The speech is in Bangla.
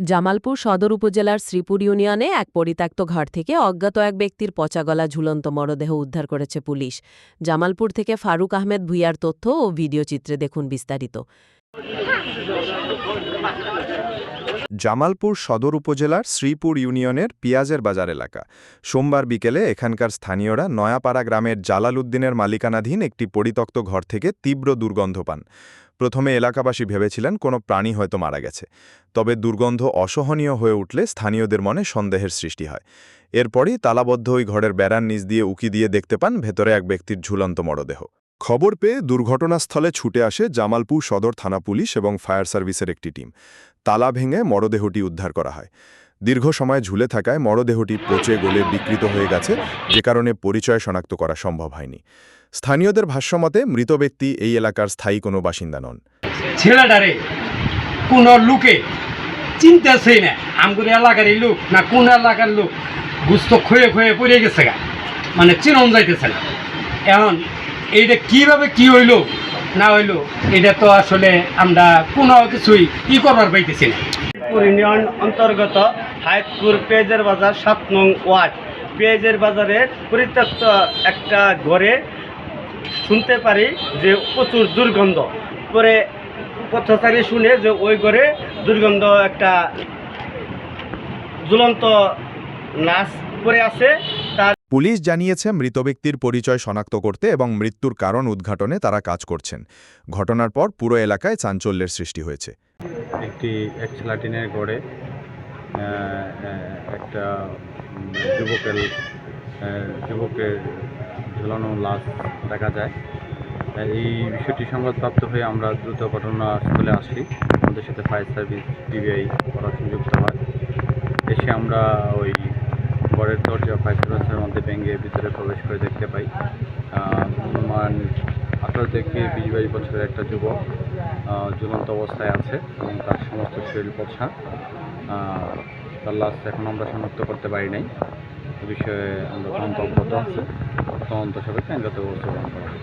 জামালপুর সদর উপজেলার শ্রীপুর ইউনিয়নে এক পরিত্যক্ত ঘর থেকে অজ্ঞাত এক ব্যক্তির পচাগলা ঝুলন্ত মরদেহ উদ্ধার করেছে পুলিশ। জামালপুর থেকে ফারুক আহমেদ ভুইয়ার তথ্য ও ভিডিওচিত্রে দেখুন বিস্তারিত। জামালপুর সদর উপজেলার শ্রীপুর ইউনিয়নের পিয়াজের বাজার এলাকা। সোমবার বিকেলে এখানকার স্থানীয়রা নয়াপাড়া গ্রামের জালাল উদ্দিনের মালিকানাধীন একটি পরিত্যক্ত ঘর থেকে তীব্র দুর্গন্ধ পান। প্রথমে এলাকাবাসী ভেবেছিলেন কোনো প্রাণী হয়তো মারা গেছে, তবে দুর্গন্ধ অসহনীয় হয়ে উঠলে স্থানীয়দের মনে সন্দেহের সৃষ্টি হয়। এরপরই তালাবদ্ধ ওই ঘরের বেড়ার নিচ দিয়ে উকি দিয়ে দেখতে পান ভেতরে এক ব্যক্তির ঝুলন্ত মরদেহ। খবর পেয়ে দুর্ঘটনাস্থলে ছুটে আসে জামালপুর সদর থানা পুলিশ এবং ফায়ার সার্ভিসের একটি টিম। তালা ভেঙে মরদেহটি উদ্ধার করা হয়। দীর্ঘ সময় ঝুলে থাকায় মরদেহটি পচে গলে বিকৃত হয়ে গেছে, যে কারণে পরিচয় শনাক্ত করা সম্ভব হয়নি। স্থানীয়দের ভাষ্যমতে মৃত ব্যক্তি এই এলাকার স্থায়ী কোনো বাসিন্দা নন। ছেলেটারে কোন লোকে চিনতেছেই না আমগুলো এলাকার এই লোক না কোন এলাকার লোক, গুস্ত খয়ে খয়ে পড়ে গেছে গা, মানে চিনন যাইতেছে না। এখন এইটা কিভাবে কি হইল না হইল এটা তো আসলে আমরা কোনো কিছুই করবার পাইতেছি না। ইউনিয়ন অন্তর্গত হাইতপুর পেঁয়াজের বাজার ৭ নং ওয়ার্ড। পেঁয়াজের বাজারের পরিত্যক্ত একটা ঘরে শুনতে পারি যে প্রচুর দুর্গন্ধ। পরে পথচারী শুনে যে ওই ঘরে দুর্গন্ধ একটা ঝুলন্ত লাশ পড়ে আছে। তার পুলিশ জানিয়েছে মৃত ব্যক্তির পরিচয় শনাক্ত করতে এবং মৃত্যুর কারণ উদ্ঘাটনে তারা কাজ করছেন। ঘটনার পর পুরো এলাকায় চাঞ্চল্যের সৃষ্টি হয়েছে। একটি এক্সলাটিনের গড়ে একটা যুবকের ঝুলানো লাশ দেখা যায়। এই বিষয়টি সংবাদপ্রাপ্ত হয়ে আমরা দ্রুত ঘটনাস্থলে আসি। আমাদের সাথে ফায়ার সার্ভিস, পিবিআই ওরা সংযুক্ত হয়। এসে আমরা ওই ঘরের দরজা ফায়ার সার্ভিসের মধ্যে ভেঙে ভিতরে প্রবেশ করে দেখতে পাই 18 থেকে 20-22 বছরের একটা যুবক ঝুলন্ত অবস্থায় আছে এবং তার সমস্ত শরীর পচা। তার লাশ এখন আমরা শনাক্ত করতে পারি নাই। এ বিষয়ে আমরা তদন্ত অব্যাহত আছে। তদন্ত সাপেক্ষে আইনগত ব্যবস্থা গ্রহণ করা হবে।